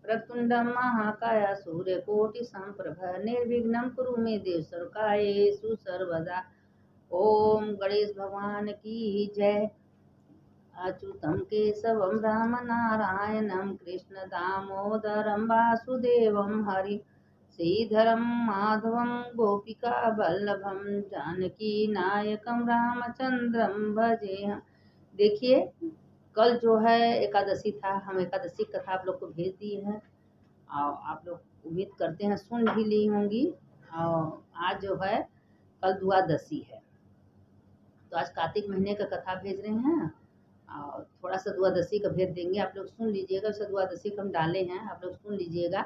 प्रतुंडम महाकाय सूर्यकोटि संप्रभ निर्विघ्नं कुरु मे देव सर्वकार्येषु सर्वदा। ओम गणेश भगवान की जय। अच्युतं केशवं राम नारायणं कृष्ण दामोदरं वासुदेवं हरि श्रीधरं माधवं गोपिका वल्लभं जानकी नायकं रामचंद्रं भजेह। देखिए, कल जो है एकादशी था, हम एकादशी कथा आप लोग को भेज दिए हैं और आप लोग उम्मीद करते हैं सुन भी ली होंगी। और आज जो है कल द्वादशी है, तो आज कार्तिक महीने का कथा भेज रहे हैं और थोड़ा सा द्वादशी का भेज देंगे। आप लोग सुन लीजिएगा, उसे द्वादशी का हम डाले हैं, आप लोग सुन लीजिएगा,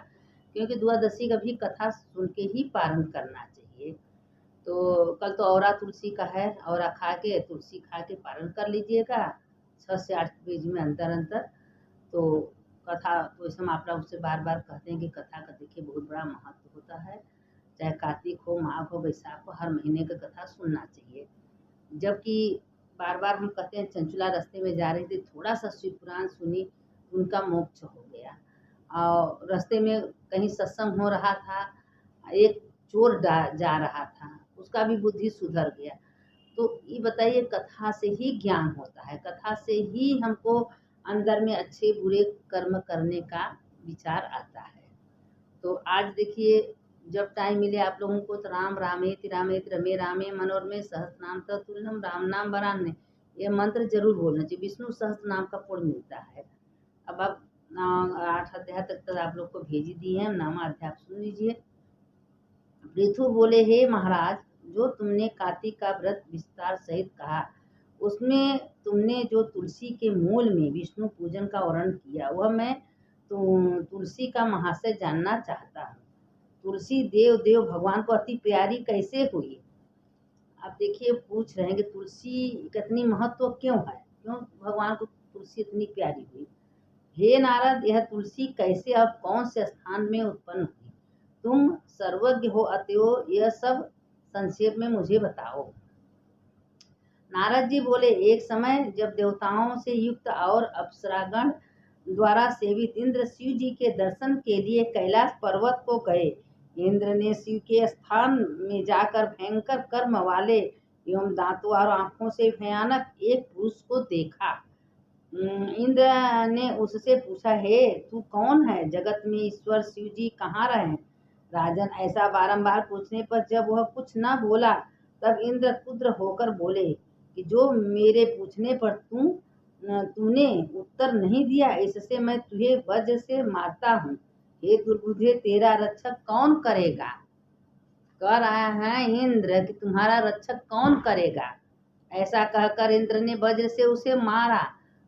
क्योंकि द्वादशी का भी कथा सुन के ही पारण करना चाहिए। तो कल तो औरा तुलसी का है, औरा खा के तुलसी खा के पारण कर लीजिएगा 6 से 8 पेज में अंतर अंतर। तो कथा तो इस हम आप लोग से बार बार कहते हैं कि कथा का देखिए बहुत बड़ा महत्व होता है। चाहे कार्तिक हो, माघ हो, वैशाख हो, हर महीने का कथा सुनना चाहिए। जबकि बार बार हम कहते हैं चंचला रास्ते में जा रही थी, थोड़ा सा शिव पुराण सुनी, उनका मोक्ष हो गया। और रास्ते में कहीं सत्संग हो रहा था, एक चोर जा रहा था, उसका भी बुद्धि सुधर गया। तो ये बताइए, कथा से ही ज्ञान होता है, कथा से ही हमको अंदर में अच्छे बुरे कर्म करने का विचार आता है। तो आज देखिए, जब टाइम मिले आप लोगों को तो राम रामेति रामेति रमे रामे मनोरमे सहस्रनाम तत्तुल्यम राम नाम वरान्य, ये मंत्र जरूर बोलना चाहिए। विष्णु सहस्त्र नाम का पुण्य मिलता है। अब आप 8 अध्याय तक तो आप लोग को भेज दिए हैं, नामा अध्याय सुन लीजिए। पृथु बोले, हे महाराज, जो तुमने कार्तिक का व्रत विस्तार सहित कहा, उसमें तुमने जो तुलसी के मूल में विष्णु पूजन का वर्णन किया, वह मैं तुलसी का महाशय जानना चाहता हूँ। तुलसी देव देव भगवान को अति प्यारी कैसे हुई? आप देखिए, पूछ रहे हैं कि तुलसी कितनी महत्व क्यों है, क्यों भगवान को तुलसी इतनी प्यारी हुई। हे नारद, यह तुलसी कैसे और कौन से स्थान में उत्पन्न हुई? तुम सर्वज्ञ हो, अतएव यह सब संक्षेप में मुझे बताओ। नारद जी बोले, एक समय जब देवताओं से युक्त और अप्सरागण द्वारा सेवित इंद्र शिव जी के दर्शन के लिए कैलाश पर्वत को गए। इंद्र ने शिव के स्थान में जाकर भयंकर कर्म वाले एवं दांतों और आंखों से भयानक एक पुरुष को देखा। इंद्र ने उससे पूछा, हे तू कौन है? जगत में ईश्वर शिव जी कहाँ रहे? राजन, ऐसा बारंबार पूछने पर जब वह कुछ न बोला, तब इंद्र क्रुद्ध होकर बोले कि जो मेरे पूछने पर तूने उत्तर नहीं दिया, इससे मैं तुझे वज्र से मारता हूँ। हे दुर्बुद्धे, तेरा रक्षक कौन करेगा? कह रहा है इंद्र कि तुम्हारा रक्षक कौन करेगा? ऐसा कहकर इंद्र ने वज्र से उसे मारा।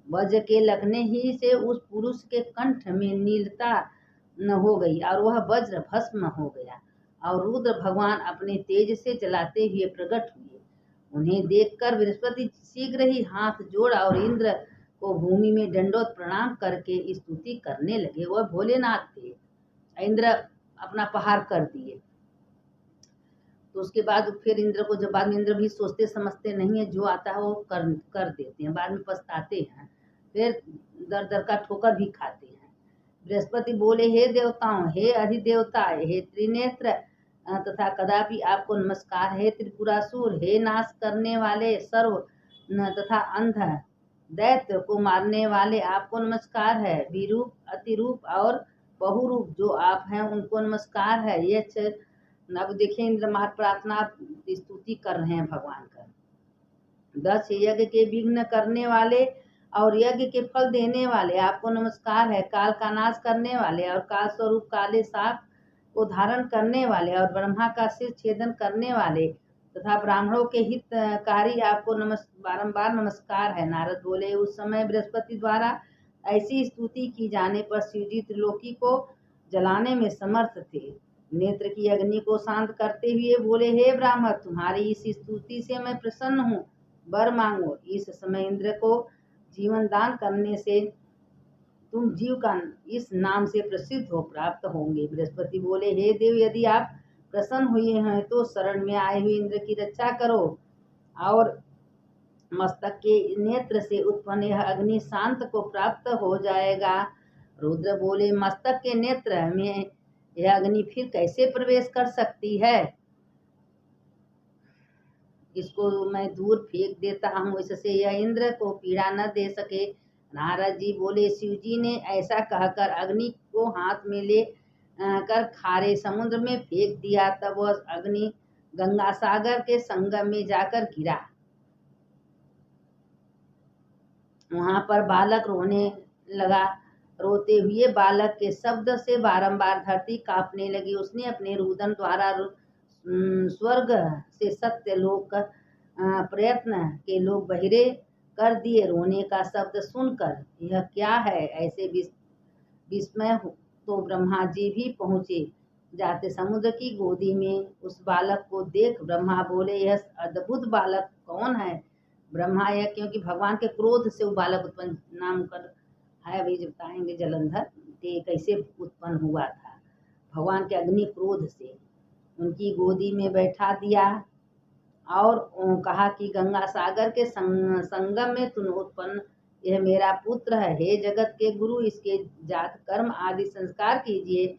वज्र के लगने ही से उस पुरुष के कंठ में नीलता न हो गई और वह वज्र भस्म हो गया। और रुद्र भगवान अपने तेज से जलाते हुए प्रकट हुए। उन्हें देखकर बृहस्पति शीघ्र ही हाथ जोड़ा और इंद्र को भूमि में दंडोत प्रणाम करके स्तुति करने लगे। वह भोलेनाथ थे। इंद्र अपना पहाड़ कर दिए। तो उसके बाद फिर इंद्र को, जब बाद में इंद्र भी सोचते समझते नहीं है, जो आता है वो कर देते हैं, बाद में पछताते हैं, फिर दर दर का ठोकर भी खाते हैं। बृहस्पति बोले, हे देवताओं, हे अधिदेवता, हे त्रिनेत्र तथा कदापि आपको नमस्कार। हे त्रिपुरासुर, हे नाश करने वाले सर्व तथा अंध दैत्य को मारने वाले, आपको नमस्कार है। विरूप, अतिरूप और बहुरूप जो आप हैं, उनको नमस्कार है। ये अब देखिए, इंद्र मार प्रार्थना स्तुति कर रहे हैं भगवान का। 10 यज्ञ के विघ्न करने वाले और यज्ञ के फल देने वाले, आपको नमस्कार है। काल का नाश करने वाले और काल स्वरूप काले साप को धारण करने वाले और ब्रह्मा का सिर छेदन करने वाले तथा ब्राह्मणों के हितकारी, आपको बारंबार नमस्कार है। नारद बोले, उस समय बृहस्पति द्वारा ऐसी स्तुति की जाने पर शिवजी त्रिलोकी को जलाने में समर्थ थे। नेत्र की अग्नि को शांत करते हुए बोले, हे ब्राह्मण, तुम्हारी इस स्तुति से मैं प्रसन्न हूँ, वर मांगो। इस समय इंद्र को जीवन दान करने से तुम जीव का इस नाम से प्रसिद्ध हो प्राप्त होंगे। बृहस्पति बोले, हे देव, यदि आप प्रसन्न हुए हैं तो शरण में आए हुए इंद्र की रक्षा करो और मस्तक के नेत्र से उत्पन्न यह अग्नि शांत को प्राप्त हो जाएगा। रुद्र बोले, मस्तक के नेत्र में यह अग्नि फिर कैसे प्रवेश कर सकती है? इसको मैं दूर फेंक देता हूँ, इससे यह इंद्र को पीड़ा न दे सके। नारद जी बोले, शिव जी ने ऐसा कहकर अग्नि को हाथ में ले कर खारे समुद्र में फेंक दिया। तब वह अग्नि गंगा सागर के संगम में जाकर गिरा। वहां पर बालक रोने लगा। रोते हुए बालक के शब्द से बारंबार धरती कांपने लगी। उसने अपने रुदन द्वारा स्वर्ग से सत्य लोक प्रयत्न के लोग बहिरे कर दिए। रोने का शब्द सुनकर यह क्या है ऐसे विस्मय तो ब्रह्मा जी भी पहुँचे। जाते समुद्र की गोदी में उस बालक को देख ब्रह्मा बोले, यह अद्भुत बालक कौन है? ब्रह्मा, यह क्योंकि भगवान के क्रोध से वो बालक उत्पन्न नाम कर है। अभी जब बताएंगे जलंधर के कैसे उत्पन्न हुआ था। भगवान के अग्नि क्रोध से उनकी गोदी में बैठा दिया और कहा कि गंगा सागर के संगम में तुम उत्पन्न, यह मेरा पुत्र है। हे जगत के गुरु, इसके जात कर्म आदि संस्कार कीजिए।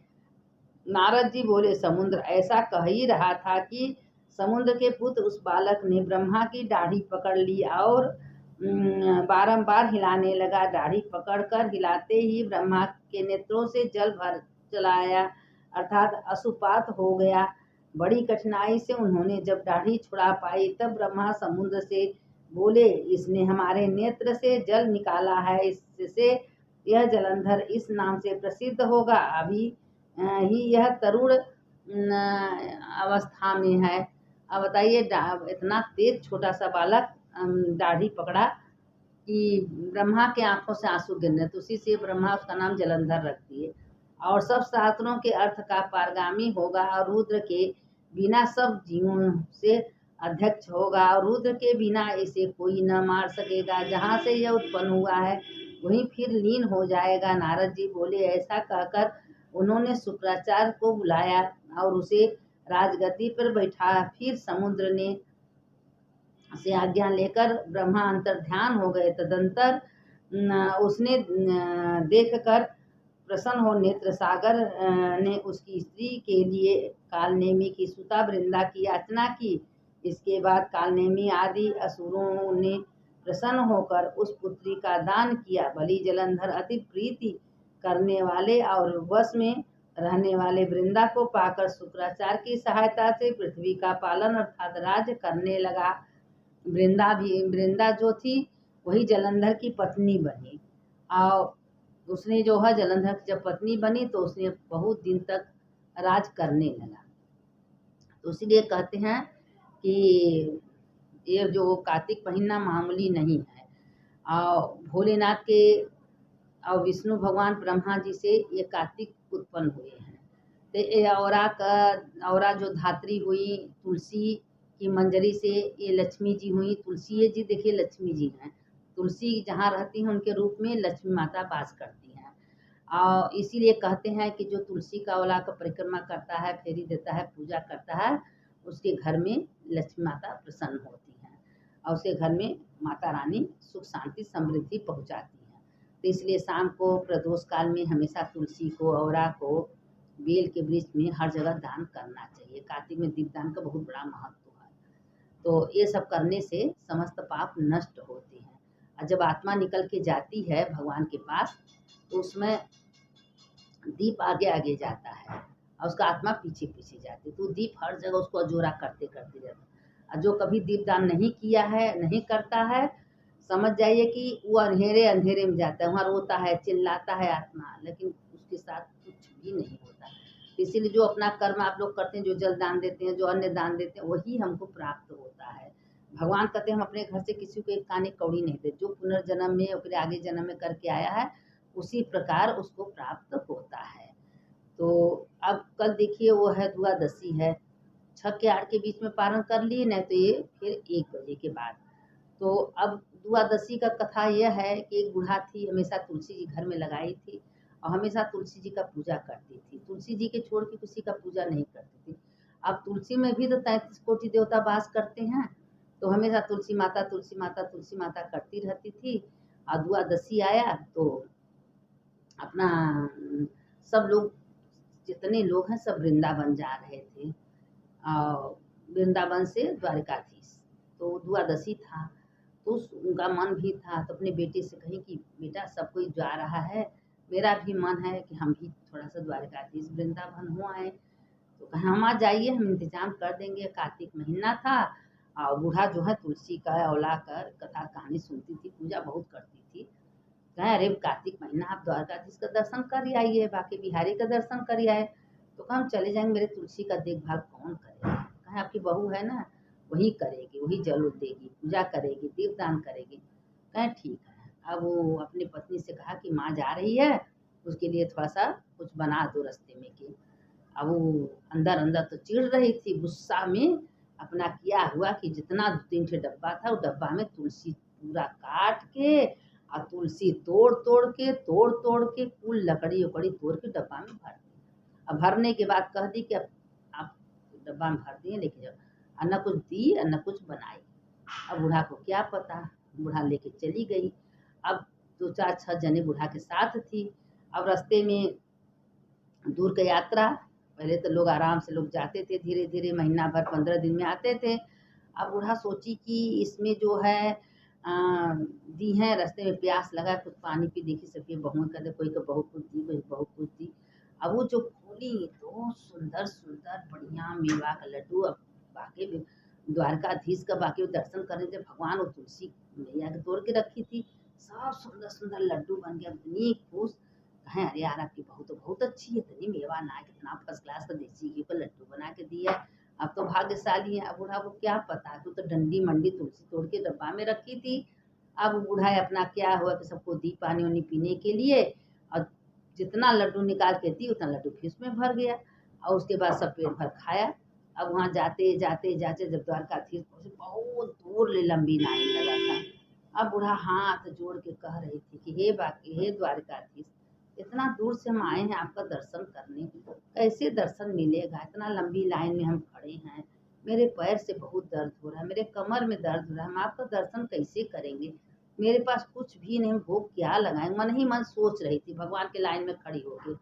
नारद जी बोले, समुद्र ऐसा कह ही रहा था कि समुद्र के पुत्र उस बालक ने ब्रह्मा की दाढ़ी पकड़ ली और बारंबार हिलाने लगा। दाढ़ी पकड़कर हिलाते ही ब्रह्मा के नेत्रों से जल भर चला आया, अर्थात अशुपात हो गया। बड़ी कठिनाई से उन्होंने जब दाढ़ी छुड़ा पाई तब ब्रह्मा समुद्र से बोले, इसने हमारे नेत्र से जल निकाला है, इससे यह जलंधर इस नाम से प्रसिद्ध होगा। अभी ही यह तरुण अवस्था में है। अब बताइए, इतना तेज छोटा सा बालक दाढ़ी पकड़ा कि ब्रह्मा के आंखों से आंसू गिरने, तो उसी से ब्रह्मा उसका नाम जलंधर रख दिए। और सब शास्त्रों के अर्थ का पारगामी होगा और रुद्र के बिना सब जीवों से अध्यक्ष होगा और रुद्र के बिना इसे कोई न मार सकेगा। जहाँ से यह उत्पन्न हुआ है वहीं फिर लीन हो जाएगा। नारद जी बोले, ऐसा कहकर उन्होंने शुक्राचार्य को बुलाया और उसे राजगद्दी पर बैठा। फिर समुद्र ने से आज्ञा लेकर ब्रह्मा अंतर ध्यान हो गए। तदंतर उसने देखकर प्रसन्न हो नेत्र सागर ने उसकी स्त्री के लिए कालनेमी की सुता वृंदा की याचना की। इसके बाद कालनेमी आदि असुरों ने प्रसन्न होकर उस पुत्री का दान किया। बलि जलंधर अति प्रीति करने वाले और वश में रहने वाले वृंदा को पाकर शुक्राचार्य की सहायता से पृथ्वी का पालन अर्थात राज करने लगा। वृंदा जो थी वही जलंधर की पत्नी बनी और उसने जो है जलंधर की जब पत्नी बनी तो उसने बहुत दिन तक राज करने लगा। तो इसलिए कहते हैं कि ये जो कार्तिक महीना मामूली नहीं है। और भोलेनाथ के और विष्णु भगवान ब्रह्मा जी से ये कार्तिक उत्पन्न हुए हैं। तो ये औरा जो धात्री हुई तुलसी की मंजरी से, ये लक्ष्मी जी हुई। तुलसी जी देखिए लक्ष्मी जी हैं। तुलसी जहाँ रहती हैं उनके रूप में लक्ष्मी माता वास करती हैं। और इसीलिए कहते हैं कि जो तुलसी का औला का परिक्रमा करता है, फेरी देता है, पूजा करता है, उसके घर में लक्ष्मी माता प्रसन्न होती हैं और उसके घर में माता रानी सुख शांति समृद्धि पहुँचाती हैं। तो इसलिए शाम को प्रदोष काल में हमेशा तुलसी को, औरा को, बेल के वृक्ष में हर जगह दान करना चाहिए। कार्तिक में दीपदान का बहुत बड़ा महत्व है। तो ये सब करने से समस्त पाप नष्ट होते हैं। और जब आत्मा निकल के जाती है भगवान के पास तो उसमें दीप आगे आगे जाता है और उसका आत्मा पीछे पीछे जाती है। तो दीप हर जगह उसको अजोरा करते करते जाता है। और जो कभी दीपदान नहीं किया है, नहीं करता है, समझ जाइए कि वो अंधेरे अंधेरे में जाता है। वहाँ रोता है, चिल्लाता है आत्मा, लेकिन उसके साथ कुछ भी नहीं होता। इसीलिए जो अपना कर्म आप लोग करते हैं, जो जल दान देते हैं, जो अन्य दान देते हैं, वही हमको प्राप्त होता है। भगवान कहते हैं हम अपने घर से किसी को एक कानी कौड़ी नहीं देते। जो पुनर्जन्म में और फिर आगे जन्म में करके आया है उसी प्रकार उसको प्राप्त होता है। तो अब कल देखिए वो है द्वादशी है, 6 के 8 के बीच में पारण कर लिए, नहीं तो ये फिर 1 बजे के बाद। तो अब द्वादशी का कथा यह है कि एक बूढ़ा थी, हमेशा तुलसी जी घर में लगाई थी और हमेशा तुलसी जी का पूजा करती थी। तुलसी जी के छोड़ के किसी का पूजा नहीं करती थी। अब तुलसी में भी तो 33 कोटि देवता वास करते हैं, तो हमेशा तुलसी माता तुलसी माता तुलसी माता करती रहती थी। और द्वादशी आया तो अपना सब लोग जितने लोग हैं सब वृंदावन जा रहे थे, और वृंदावन से द्वारकाधीश। तो द्वादशी था, तो उनका मन भी था, तो अपने बेटे से कही कि बेटा सब कोई जा रहा है, मेरा भी मन है कि हम भी थोड़ा सा द्वारकाधीश वृंदावन हो आए। तो कहा हम आ जाइए, हम इंतजाम कर देंगे। कार्तिक महीना था, और बूढ़ा जो है तुलसी का औला कर कथा कहानी सुनती थी, पूजा बहुत करती थी। कहे अरे कार्तिक महीना आप द्वारकाधीश का दर्शन कर आइए, बाकी बिहारी का दर्शन कर आए। तो कहा हम चले जाएंगे, मेरे तुलसी का देखभाल कौन करेगा। कहे आपकी बहू है ना, वही करेगी, वही जल देगी, पूजा करेगी, दीपदान करेगी। कहे ठीक है। अब वो अपनी पत्नी से कहा कि माँ जा रही है, उसके लिए थोड़ा सा कुछ बना दो रास्ते में की। अब वो अंदर अंदर तो चिढ़ रही थी, गुस्सा में अपना किया हुआ कि जितना 2-3 ठे डब्बा था, वो डब्बा में तुलसी पूरा काट के और तुलसी तोड़ तोड़ के कुल लकड़ी उकड़ी तोड़ के डब्बा में भर दी। अब भरने के बाद कह दी कि अब आप डब्बा में भर दिए लेके जाओ। और न कुछ दी और न कुछ बनाई। अब बूढ़ा को क्या पता, बूढ़ा लेके चली गई। अब 2-4-6 जने बूढ़ा के साथ थी। अब रास्ते में दूर की यात्रा, पहले तो लोग आराम से लोग जाते थे, धीरे धीरे महीना भर 15 दिन में आते थे। अब बूढ़ा सोची कि इसमें जो है दी है, रास्ते में प्यास लगा, कुछ पानी पी, देखी सबके बहु कर दे, कोई को बहुत कुछ दी, कोई बहुत कुछ दी। अब वो जो खोली तो सुंदर सुंदर बढ़िया मेवा का लड्डू। अब बाकी द्वारकाधीश का बाकी दर्शन करने थे, भगवान वो तुलसी मैया के तोड़ के रखी थी, सब सुंदर सुंदर लड्डू बन गया। इतनी खुश, कहें अरे यार आपकी बहू तो बहुत अच्छी है, इतनी मेवा ना, कितना फर्स्ट क्लास का देसी घी का लड्डू बना के दिया, अब तो भाग्यशाली है। अब बूढ़ा को क्या पता, तू तो डंडी मंडी तुलसी तोड़ के डब्बा में रखी थी। अब बूढ़ा अपना क्या हुआ कि सबको दी पानी वानी पीने के लिए, और जितना लड्डू निकाल के दी उतना लड्डू फिर उसमें भर गया, और उसके बाद सब पेट भर खाया। अब वहाँ जाते जाते जाते जब द्वारकाधीश पहुँचे, बहुत दूर ले लंबी लाइन लगा था। अब बूढ़ा हाथ जोड़ के कह रही थी कि हे द्वारकाधीश, इतना दूर से हम आए हैं आपका दर्शन करने, कैसे दर्शन मिलेगा, इतना लंबी लाइन में हम खड़े हैं, मेरे पैर से बहुत दर्द हो रहा है, मेरे कमर में दर्द हो रहा है, हम आपका दर्शन कैसे करेंगे, मेरे पास कुछ भी नहीं, भोग क्या लगाएंगे। मन ही मन सोच रही थी भगवान के लाइन में खड़ी होकर।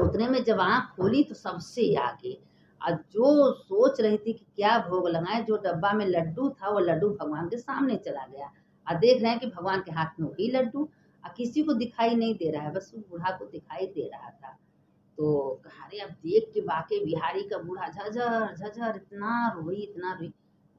उतने में जब आँख खोली तो सबसे आगे, और जो सोच रही थी कि क्या भोग लगाए, जो डब्बा में लड्डू था वो लड्डू भगवान के सामने चला गया, और देख रहे हैं कि भगवान के हाथ में वही लड्डू, और किसी को दिखाई नहीं दे रहा है, बस बूढ़ा को दिखाई दे रहा था। तो कहा अरे अब देख के बाके बिहारी का बूढ़ा झझर झझर इतना रोई,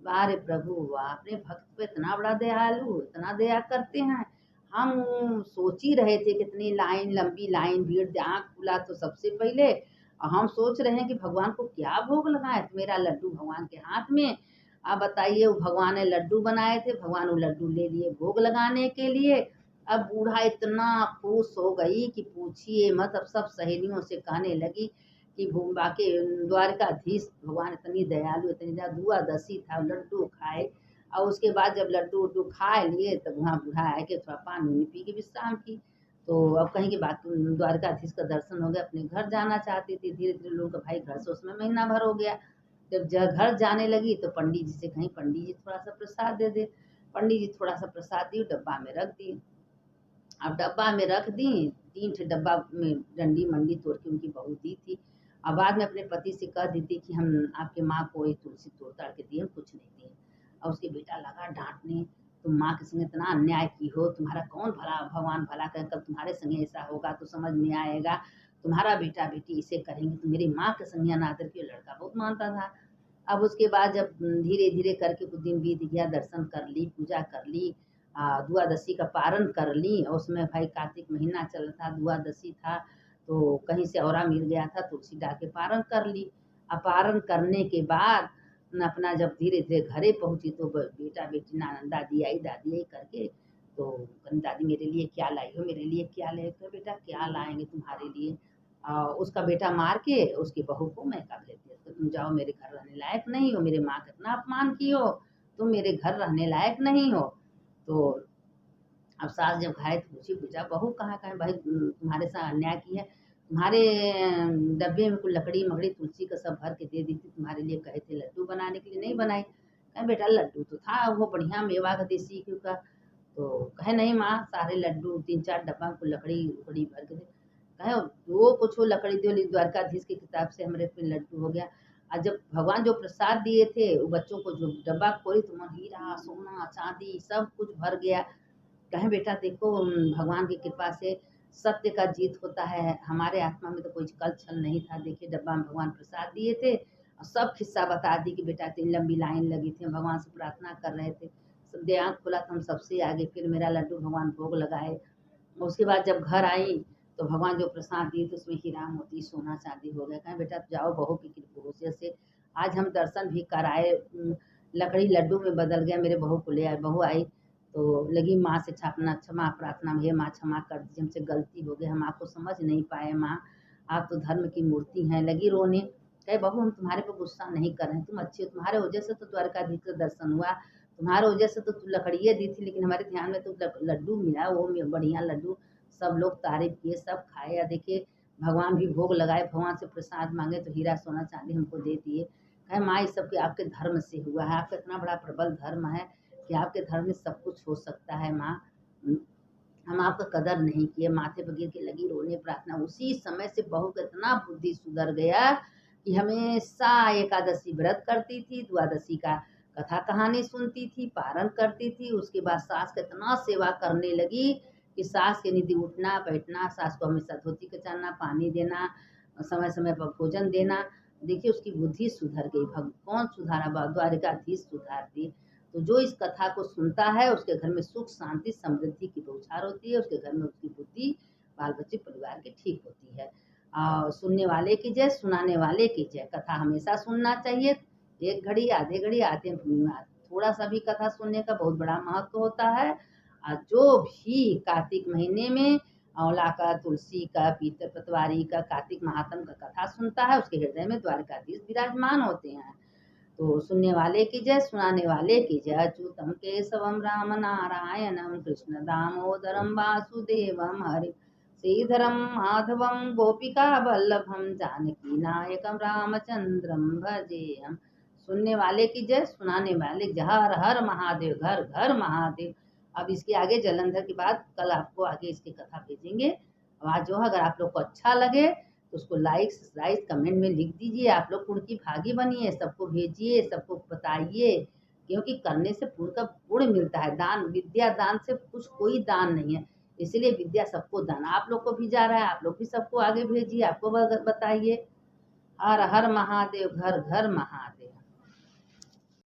वाह रे प्रभु वाह, अपने भक्त पे इतना बड़ा दयालु, इतना दया करते हैं। हम सोच ही रहे थे कितनी लाइन, लंबी लाइन, भीड़, आँख खुला तो सबसे पहले, और हम सोच रहे हैं कि भगवान को क्या भोग लगाए, तो मेरा लड्डू भगवान के हाथ में। आप बताइए, वो भगवान ने लड्डू बनाए थे, भगवान वो लड्डू ले लिए भोग लगाने के लिए। अब बूढ़ा इतना खुश हो गई कि पूछिए मत। अब सब सहेलियों से कहने लगी कि बाकी द्वारकाधीश भगवान इतनी दयालु, इतनी दयालु, द्वादशी था, लड्डू खाए, और उसके बाद जब लड्डू उड्डू खा लिए तब वहाँ बूढ़ा आए के थोड़ा पानी उनी पी के विश्राम की। तो अब कहीं की बात, द्वारकाधीश का दर्शन हो गया, अपने घर जाना चाहती थी। धीरे धीरे लोग का भाई घर से उसमें महीना भर हो गया। जब घर जाने लगी तो पंडित जी से कहीं पंडित जी थोड़ा सा प्रसाद दे दे। पंडित जी थोड़ा सा प्रसाद दिए, डब्बा में रख दिए। अब डब्बा में रख दी, 3 ठे डब्बा में डंडी मंडी तोड़ के उनकी बहू दी थी। अब बाद में अपने पति से कह दी थी कि हम आपके माँ को ये तुलसी तोड़ ताड़ के दिए, हम कुछ नहीं दिए। और उसके बेटा लगा डांटने, तुम माँ के संग इतना अन्याय की हो, तुम्हारा कौन भला, भगवान भला करे, कल तुम्हारे संग ऐसा होगा तो समझ में आएगा, तुम्हारा बेटा बेटी इसे करेंगे तो मेरी माँ के संग अनादर की। लड़का बहुत मानता था। अब उसके बाद जब धीरे धीरे करके कुछ दिन बीत गया, दर्शन कर ली, पूजा कर ली, द्वादशी का पारण कर ली, और उसमें भाई कार्तिक महीना चल रहा था, द्वादशी था, तो कहीं से औरा मिल गया था, तुलसी डाल के पारण कर ली। अब पारण करने के बाद अपना जब धीरे धीरे घरे पहुंची तो बेटा बेटी दादी आई करके, तो दादी मेरे लिए क्या लाई हो, मेरे लिए क्या ले, तो बेटा क्या लाएंगे तुम्हारे लिए। उसका बेटा मार के उसकी बहू को मैं कर लेती है, तो तुम जाओ, मेरे घर रहने लायक नहीं हो, मेरे माँ का इतना अपमान की हो, तुम मेरे घर रहने लायक नहीं हो। तो अब सास जब खाए तो पूछी, पूछा बहू कहाँ कहाँ, भाई तुम्हारे साथ अन्याय की है, तुम्हारे डब्बे में कुछ लकड़ी मकड़ी तुलसी का सब भर के दे दी थी, तुम्हारे लिए कहे थे लड्डू बनाने के लिए, नहीं बनाए। कहे बेटा लड्डू तो था वो बढ़िया मेवा का, देसी घी का, तो कहे नहीं माँ सारे लड्डू 3-4 डब्बा को लकड़ी उकड़ी भर के दे। कहे जो कुछ वो लकड़ी दियो द्वारकाधीश की किताब से हमारे पे लड्डू हो गया। और जब भगवान जो प्रसाद दिए थे वो बच्चों को जो डब्बा खोली तो मन हीरा सोना चांदी सब कुछ भर गया। कहे बेटा देखो भगवान की कृपा से सत्य का जीत होता है। हमारे आत्मा में तो कोई कल छल नहीं था। देखिए डब्बा में भगवान प्रसाद दिए थे और सब किस्सा बता दी कि बेटा इतनी लंबी लाइन लगी थी, हम भगवान से प्रार्थना कर रहे थे, सब दे आँख खुला तो हम सबसे आगे, फिर मेरा लड्डू भगवान भोग लगाए। उसके बाद जब घर आई तो भगवान जो प्रसाद दिए तो उसमें हीरा मोती सोना चांदी हो गया। कहें बेटा जाओ बहू की कृपा से आज हम दर्शन भी कराए। लकड़ी लड्डू में बदल गया। मेरे बहू को ले आए, बहू आई तो लगी माँ से छापना क्षमा प्रार्थना में, हे माँ क्षमा कर दीजिए हमसे गलती हो गई, हम आपको समझ नहीं पाए माँ, आप तो धर्म की मूर्ति हैं। लगी रोने। कहे बहू हम तुम्हारे पे गुस्सा नहीं कर रहे हैं, तुम अच्छी हो, तुम्हारे वजह से तो द्वारकाधीश का दर्शन हुआ, तुम्हारे वजह से तो लकड़ियाँ दी थी लेकिन हमारे ध्यान में तो लड्डू मिला, वो बढ़िया लड्डू। सब लोग तारीफ किए, सब खाए। या देखिए भगवान भी भोग लगाए, भगवान से प्रसाद मांगे तो हीरा सोना चांदी हमको दे दिए। कहे माँ ये सब के आपके धर्म से हुआ है, आपका इतना बड़ा प्रबल धर्म है कि आपके धर्म में सब कुछ हो सकता है माँ, हम आपका कदर नहीं किए। माथे पर गिर के लगी रोने प्रार्थना। उसी समय से बहू का इतना बुद्धि सुधर गया कि हमेशा एकादशी व्रत करती थी, द्वादशी का कथा कहानी सुनती थी, पारण करती थी। उसके बाद सास का इतना सेवा करने लगी कि सास के निधि उठना बैठना, सास को हमेशा धोती कचाना, पानी देना, समय समय पर भोजन देना। देखिए उसकी बुद्धि सुधर गई। कौन सुधारा? द्वारिकाधीश सुधार दी। तो जो इस कथा को सुनता है उसके घर में सुख शांति समृद्धि की बौछार होती है। उसके घर में उसकी बुद्धि बाल बच्चे परिवार की ठीक होती है। और सुनने वाले की जय, सुनाने वाले की जय। कथा हमेशा सुनना चाहिए, 1 घड़ी आधे घड़ी आते हैं, थोड़ा सा भी कथा सुनने का बहुत बड़ा महत्व होता है। और जो भी कार्तिक महीने में आंवला का, तुलसी का, पीतर पतवारी का, कार्तिक महात्म का कथा सुनता है उसके हृदय में द्वारकाधीश विराजमान होते हैं। तो सुनने वाले की जय, सुनाने वाले की जय। अच्युतम केशवम राम नारायणम कृष्ण दामोदरम वासुदेवम हरि श्रीधरम माधवम गोपिका वल्लभम जानकी नायकम रामचंद्रम भजेयम। सुनने वाले की जय, सुनाने वाले की जय। हर हर महादेव, घर घर महादेव। अब इसके आगे जलंधर के बाद कल आपको आगे इसकी कथा भेजेंगे। आज जो है अगर आप लोग को अच्छा लगे तो उसको लाइक सब्सक्राइब कमेंट में लिख दीजिए। आप लोग पुण्य की भागी बनिए, सबको भेजिए, सबको बताइए, क्योंकि करने से पुण्य का पुण्य मिलता है। दान, विद्या दान से कुछ कोई दान नहीं है, इसलिए विद्या सबको दान। आप लोग को भी जा रहा है, आप लोग भी सबको आगे भेजिए, आपको बताइए। हर हर महादेव, घर घर महादेव।